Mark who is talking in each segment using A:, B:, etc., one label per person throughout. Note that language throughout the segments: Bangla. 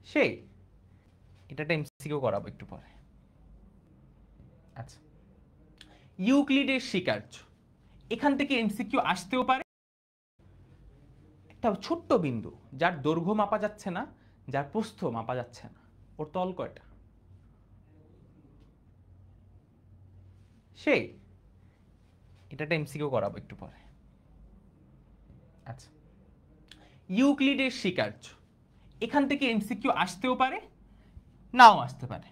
A: সেই এটা একটা এমসিকিউ করাবো একটু পরে। আচ্ছা, ইউক্লিডের স্বীকার্য, এখান থেকে এমসিকিউ আসতেও পারে। একটা ছোট্ট বিন্দু যার দৈর্ঘ্য মাপা যাচ্ছে না, যার প্রস্থ মাপা যাচ্ছে না, ওর তল কয়টা? সেই এটা একটা এমসিকিউ করাবো একটু পরে। আচ্ছা, ইউক্লিডের স্বীকার্য, এখান থেকে এমসিকিউ আসতেও পারে, নাও আসতে পারে,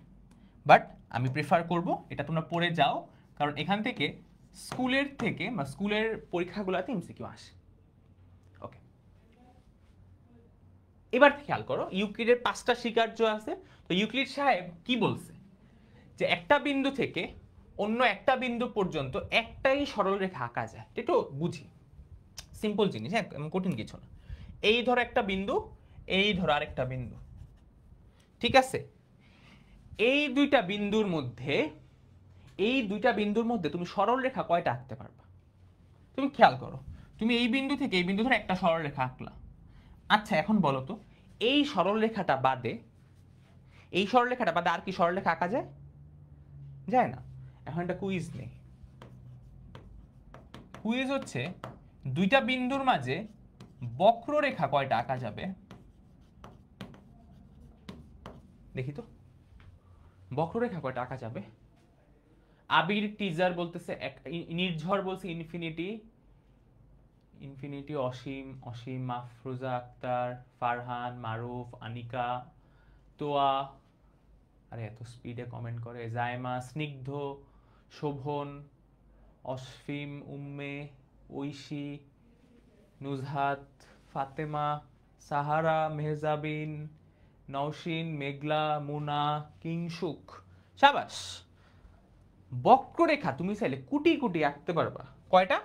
A: বাট আমি প্রেফার করব এটা তোমরা পড়ে যাও, কারণ এখান থেকে স্কুলের থেকে বা স্কুলের পরীক্ষাগুলোতে এমসিকিউ আসে। ওকে, এবার খেয়াল করো, ইউক্লিডের 5টা স্বীকার্য আছে। তো ইউক্লিড সাহেব কি বলছে যে একটা বিন্দু থেকে অন্য একটা বিন্দু পর্যন্ত একটাই সরলরেখা আঁকা যায়। এটা বুঝি, সিম্পল জিনিস, হ্যাঁ, কঠিন কিছু না। এই ধরো একটা বিন্দু, এই ধরো আরেকটা বিন্দু, ঠিক আছে? এই দুইটা বিন্দুর মধ্যে তুমি সরলরেখা কয়টা আঁকতে পারবা? তুমি খেয়াল করো, তুমি এই বিন্দু থেকে এই বিন্দু ধরে একটা সরলরেখা আঁকলা। আচ্ছা, এখন বলো তো, এই সরলরেখাটা বাদে আর কি সরলরেখা আঁকা যায়? যায় না। এখন একটা কুইজ নেই। কুইজ হচ্ছে দুইটা বিন্দুর মাঝে বক্ররেখা কয়টা আঁকা যাবে? দেখি তো, বক্ররেখা কয়টা আঁকা যাবে? আবির টিজার বলতেছে নির্ঝর বলছে ইনফিনিটি, অসীম, মাফরুজা আক্তার, ফারহান, মারুফ, আনিকা, তোয়া, আরে এত স্পিডে কমেন্ট করে, জায়মা, স্নিগ্ধ, শোভন, অসফিম, উম্মে, ঐশী, নুজহাত, ফাতেমা, সাহারা, মেহজাবিন, নওশিন, মেঘলা, মুনা, কিংসুক। সাবাস। বক্ররেখা তুমি চাইলে কোটি কোটি আঁকতে পারবা। কয়টা?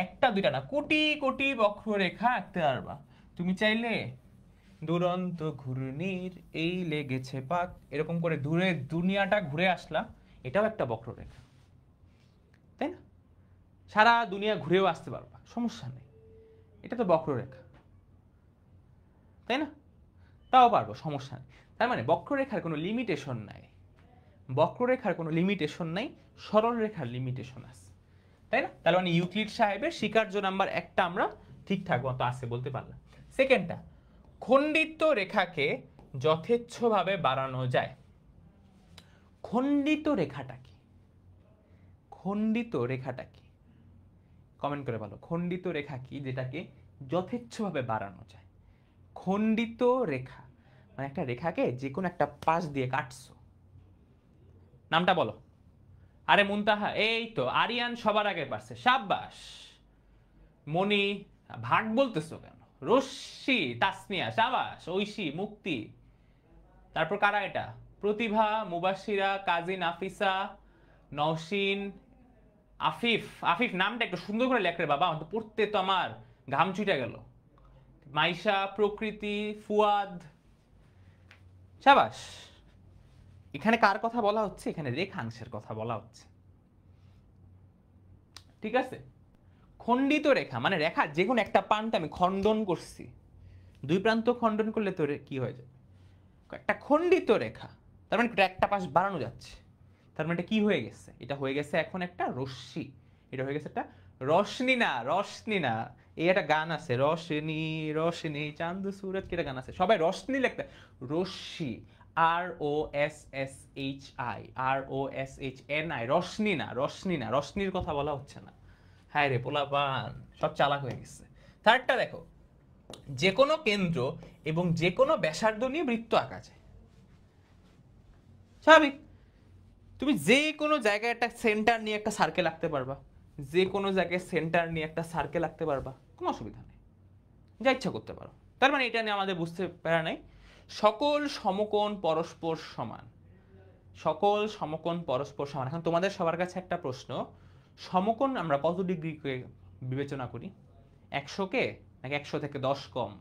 A: একটা দুইটা না, কোটি কোটি বক্ররেখা আঁকতে পারবা। তুমি চাইলে দুরন্ত ঘূর্ণির এই লেগেছে পাক, এরকম করে দূরে দুনিয়াটা ঘুরে আসলা, এটাও একটা বক্ররেখা, তাই না? সারা দুনিয়া ঘুরেও আসতে পারবা, সমস্যা নেই, এটা তো বক্ররেখা, তাই না? তাও পারবো, সমস্যা নেই। তার মানে বক্ররেখার কোনো লিমিটেশন নাই, সরল রেখার লিমিটেশন আছে, তাই না? তাহলে মানে ইউক্লিড সাহেবের স্বীকার্য নাম্বার 1টা আমরা ঠিকঠাক মতো আছে বলতে পারলাম। সেকেন্ডটা, খণ্ডিত রেখাকে যথেচ্ছভাবে বাড়ানো যায়। খণ্ডিত রেখাটা কি? কমেন্ট করে বলো, খণ্ডিত রেখা কি যেটাকে যথেচ্ছভাবে বাড়ানো যায়? খণ্ডিত রেখা মানে একটা রেখাকে যে কোনো একটা পাশ দিয়ে কাটছো, নামটা বলো। আরে মুনতাহা, এই তো আরিয়ান সবার আগে পারছে, সাব্বাস। মনি, ভাগ বলতেছো কেন? রশ্মি, তাসনিয়া, সাবাস। ঐশী, মুক্তি, তারপর কারা এটা? প্রতিভা, মুবাশিরা, কাজী নাফিসা, নওশিন, আফিফ নামটা একটু সুন্দর করে লেখ রে বাবা, তো পড়তে তো আমার ঘাম ছুটে গেল। মাইশা, প্রকৃতি, ফুয়াদ, সাবাস। এখানে কার কথা বলা হচ্ছে? এখানে রেখাংশের কথা বলা হচ্ছে, ঠিক আছে? খণ্ডিত রেখা মানে রেখা যে কোনো একটা প্রান্ত আমি খণ্ডন করছি, দুই প্রান্ত খণ্ডন করলে তো কি হয়ে যাবে? একটা খণ্ডিত রেখা, তার মানে একটা পাশ বাড়ানো যাচ্ছে, তার মানে এটা কি হয়ে গেছে? এটা হয়ে গেছে এখন একটা রশ্মি, এটা হয়ে গেছে একটা রশনি না, এই একটা গান আছে, রশনি চাঁদ সুরজ, কি একটা গান আছে, সবাই রশনি লিখতে, রশ্মি, ROSSHI, রশনির কথা বলা হচ্ছে না। হ্যাঁ রে পোলাপান, সব চালাক হয়ে গেছে। থার্ডটা দেখো, যে কোনো কেন্দ্র এবং যে কোনো ব্যাসার্ধ নিয়ে বৃত্ত আঁকা যায়, স্বাভাবিক। তুমি যে কোনো জায়গায় একটা সেন্টার নিয়ে একটা সার্কেল আঁকতে পারবা, কোনো অসুবিধা নেই, যা ইচ্ছা করতে পারো। তার মানে এটা নিয়ে আমাদের বুঝতে পারা নাই। সকল সমকোণ পরস্পর সমান। এখন তোমাদের সবার কাছে একটা প্রশ্ন, সমকোণ আমরা কত ডিগ্রিকে বিবেচনা করি? 100-কে নাকি 100 থেকে 10 কম?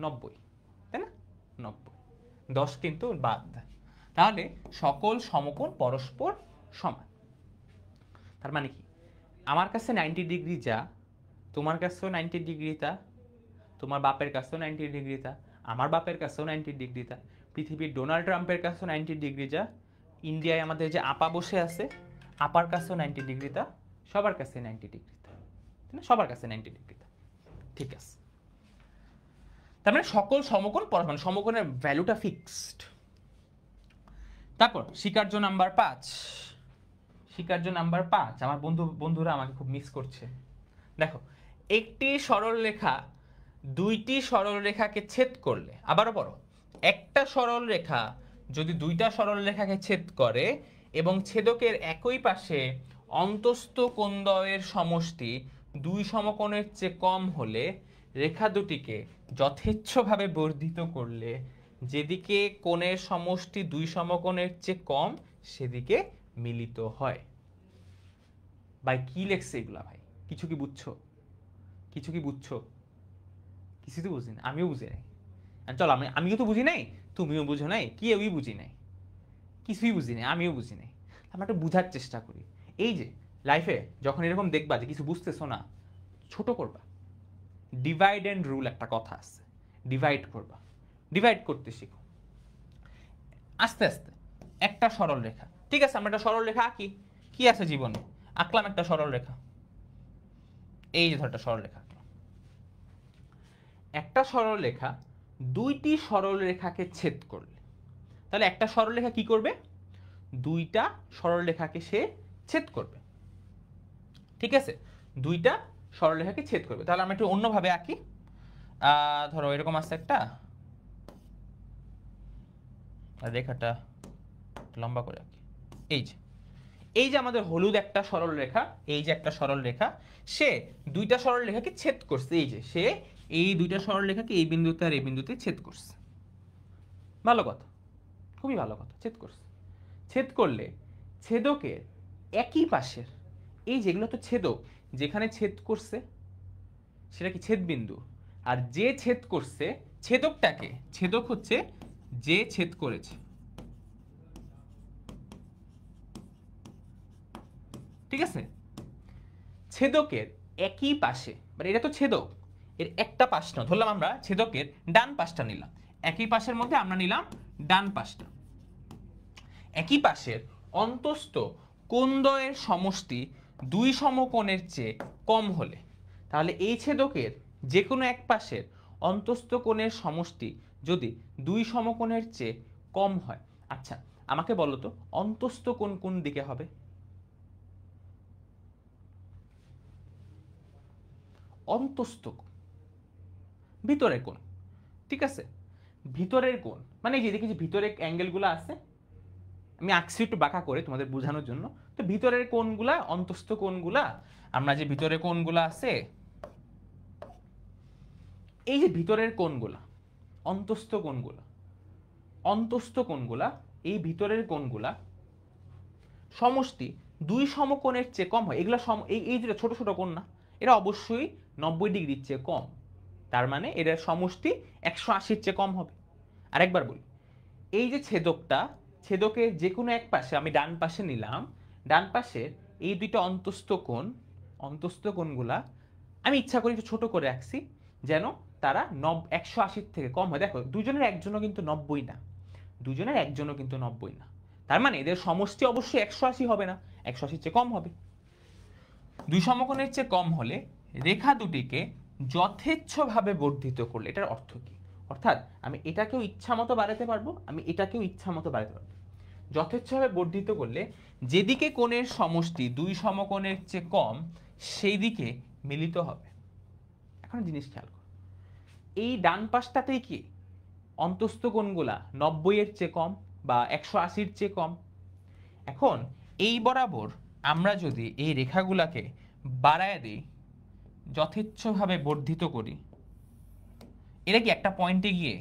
A: 90, তাই না? 90, 10 কিন্তু বাদ। তাহলে সকল সমকোণ পরস্পর সমান, তার মানে কি আমার কাছে 90 ডিগ্রি যা, তোমার কাছেও 90 ডিগ্রি তা, তোমার বাপের কাছেও 90 ডিগ্রি তা, আমার বাপের কাছেও 90 ডিগ্রি তা, পৃথিবীর ডোনাল্ড ট্রাম্পের কাছেও 90 ডিগ্রি যা, ইন্ডিয়ায় আমাদের যে আপা বসে আছে আপার কাছেও 90 ডিগ্রি তা, সবার কাছে 90 ডিগ্রি তা, সবার কাছে 90 ডিগ্রি তা। ঠিক আছে, তার মানে সকল সমকোণ পরস্পর, সমকোণের ভ্যালুটা ফিক্সড। তারপর স্বীকার্য নাম্বার 5, স্বীকার্য নাম্বার 5 আমার বন্ধুরা আমাকে খুব মিস করছে। দেখো, একটি সরল রেখা দুইটি সরল রেখাকে ছেদ করলে, আবারও পড়ো, একটা সরল রেখা যদি দুইটা সরল রেখাকে ছেদ করে এবং ছেদকের একই পাশে অন্তস্থ কোণদ্বয়ের সমষ্টি দুই সমকোণের চেয়ে কম হলে রেখা দুটিকে যথেচ্ছভাবে বর্ধিত করলে যেদিকে কোণের সমষ্টি দুই সমকোণের চেয়ে কম সেদিকে মিলিত হয়। ভাই কি লেখছে এগুলা? ভাই কিছু কি বুঝছো? কিছু কি বুঝছো? কিছু তো বুঝি না, আমিও বুঝি নাই। চলো আমিও তো বুঝি নাই, তুমিও বুঝো নাই, কেউই বুঝি নাই, কিছুই বুঝি নাই, আমিও বুঝি নাই। আমরা একটু বুঝার চেষ্টা করি। এই যে লাইফে যখন এরকম দেখবা যে কিছু বুঝতেছো না, ছোট করবা। ডিভাইড অ্যান্ড রুল একটা কথা আছে, ডিভাইড করবা, ডিভাইড করতে শিখো আস্তে আস্তে। একটা সরল রেখা, ঠিক আছে, আমরা একটা সরল রেখা আঁকি। কি আছে জীবনে? আঁকলাম একটা সরল রেখা, এই যে ধর একটা সরল রেখা। একটা সরল রেখা দুইটি সরল রেখাকে ছেদ করলে, তাহলে একটা সরল রেখা কি করবে? দুইটা সরল রেখাকে সে ছেদ করবে। ঠিক আছে, দুইটা সরল রেখাকে ছেদ করবে। তাহলে আমরা একটু অন্যভাবে আঁকি। ধরো এরকম আছে একটা রেখাটা লম্বা করে আঁকি। এই যে আমাদের হলুদ একটা সরল রেখা, এই যে একটা সরল রেখা, সে দুইটা সরল রেখাকে ছেদ করছে। এই যে সে এই দুইটা সরল রেখাকে এই বিন্দুতে আর এই বিন্দুতে ছেদ করছে। ভালো কথা, খুবই ভালো কথা, ছেদ করছে। ছেদ করলে ছেদকের একই পাশের, এই যেগুলো তো ছেদক, যেখানে ছেদ করছে সেটা কি ছেদ বিন্দু, আর যে ছেদ করছে ছেদকটাকে, ছেদক হচ্ছে যে ছেদ করেছে, ঠিক আছে, ছেদকের একই পাশে, মানে এটা তো ছেদক, এর একটা পাশ না, ধরলাম আমরা ছেদকের ডান পাশটা নিলাম, একই পাশের মধ্যে আমরা নিলাম ডান পাশটা। একই পাশের অন্তস্থ কোণদ্বয়ের সমষ্টি দুই সমকোণের চেয়ে কম হলে, তাহলে এই ছেদকের যে কোনো এক পাশের অন্তস্থ কোণের সমষ্টি যদি দুই সমকোণের চেয়ে কম হয়। আচ্ছা আমাকে বলো তো অন্তস্থ কোণ কোন দিকে হবে? অন্তস্থ কোণ, ভিতরের কোণ, ঠিক আছে, ভিতরের কোণ মানে যেদিকে যে ভিতরে অ্যাঙ্গেলগুলো আছে, আমি আঁকছি একটু বাঁকা করে তোমাদের বোঝানোর জন্য। তো ভিতরের কোণগুলা, অন্তস্থ কোণগুলা, আমরা যে ভিতরের কোণগুলা আছে, এই যে ভিতরের কোণগুলা, অন্তস্থ কোণগুলা, অন্তস্থ কোণগুলা, এই ভিতরের কোণগুলা সমষ্টি দুই সমকোণের চেয়ে কম হয়। এগুলা এই যেটা ছোট ছোট কোণ না, এরা অবশ্যই 90 ডিগ্রির চেয়ে কম। তার মানে এর সমষ্টি 180-র চেয়ে কম হবে। আরেকবার বলি, এই যে ছেদকটা, ছেদকের যে কোনো এক পাশে, আমি ডান পাশে নিলাম, ডান পাশের এই দুইটা অন্তস্থ কোণ, অন্তস্থ কোণগুলা আমি ইচ্ছা করে একটু ছোট করে রাখছি যেন তারা 180-র থেকে কম হয়। দেখো দুজনের একজনও কিন্তু 90 না, দুজনের একজনও কিন্তু 90 না, তার মানে এদের সমষ্টি অবশ্যই 180 হবে না, 180-র চেয়ে কম হবে। দুই সমকোণের চেয়ে কম হলে রেখা দুটিকে যথেচ্ছভাবে বর্ধিত করলে, এটার অর্থ কি? অর্থাৎ আমি এটাকেও ইচ্ছা মতো বাড়াতে পারবো, আমি এটাকেও ইচ্ছা মতো বাড়াতে পারবো। যথেচ্ছভাবে বর্ধিত করলে যেদিকে কোণের সমষ্টি দুই সমকোণের চেয়ে কম সেই দিকে মিলিত হবে। এখন জিনিস খেয়াল করো, এই ডান পাশটাতেই কি অন্তস্থ কোণগুলা 90-এর চেয়ে কম বা 180-র চেয়ে কম। এখন এই বরাবর আমরা যদি এই রেখাগুলাকে বাড়ায় দিই, যথেচ্ছভাবে বর্ধিত করি, এরা কি একটা পয়েন্টে গিয়ে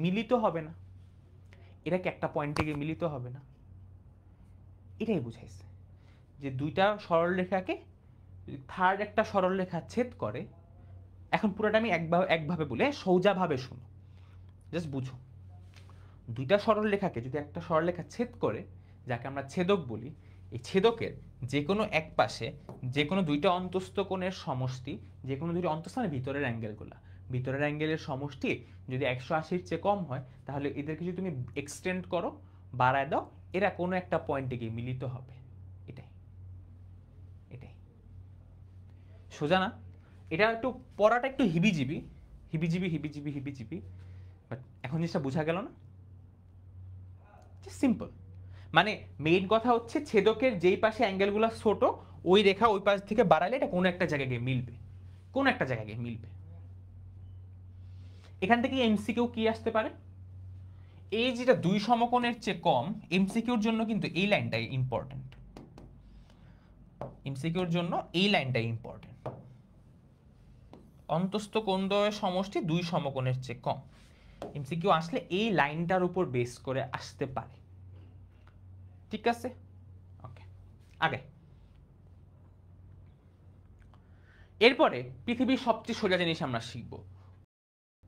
A: মিলিত হবে না? এরা কি একটা পয়েন্টে গিয়ে মিলিত হবে না? এটাই বুঝাইছে যে দুইটা সরল রেখাকে থার্ড একটা সরল রেখা ছেদ করে। এখন পুরোটা আমি একভাবে বলে সোজাভাবে শুনো, জাস্ট বুঝো। দুইটা সরল রেখাকে যদি একটা সরল রেখা ছেদ করে, যাকে আমরা ছেদক বলি, এই ছেদকের যে কোনো এক পাশে যে কোনো দুইটা অন্তস্থ কোণের সমষ্টি, যে কোনো দুইটা অন্তস্থ মানে ভিতরের অ্যাঙ্গেলগুলা, ভিতরের অ্যাঙ্গেলের সমষ্টি যদি 180-র চেয়ে কম হয় তাহলে এদেরকে যদি তুমি এক্সটেন্ড করো, বাড়ায় দাও, এরা কোনো একটা পয়েন্টে গিয়ে মিলিত হবে। এটাই এটাই সোজা না? এটা একটু পড়াটা একটু হিবিজিবি হিবিজিবি হিবিজিবি হিবিজিবি, বাট এখন জিনিসটা বোঝা গেল না? সিম্পল। মানে মেইন কথা হচ্ছে ছেদকের যেই পাশে অ্যাঙ্গেলগুলো ছোট ওই রেখা ওই পাশ থেকে বাড়ালে এটা কোনো একটা জায়গায় গিয়ে মিলবে, কোন একটা জায়গায় গিয়ে মিলবে। এখান থেকে এমসিকিউ কি আসতে পারে? এই যেটা 2 সমকোণের চেয়ে কম, এমসিকিউর জন্য কিন্তু এই লাইনটাই ইম্পর্টেন্ট। এমসিকিউর জন্য এই লাইনটাই ইম্পর্টেন্ট। অন্তস্থ কোণদ্বয়ের সমষ্টি 2 সমকোণের চেয়ে কম, এমসিকিউ আসলে এই লাইনটার উপর বেস করে আসতে পারে। ঠিক আছে, ওকে। আগে এরপরে পৃথিবীর সবচেয়ে সোজা জিনিস আমরা শিখব,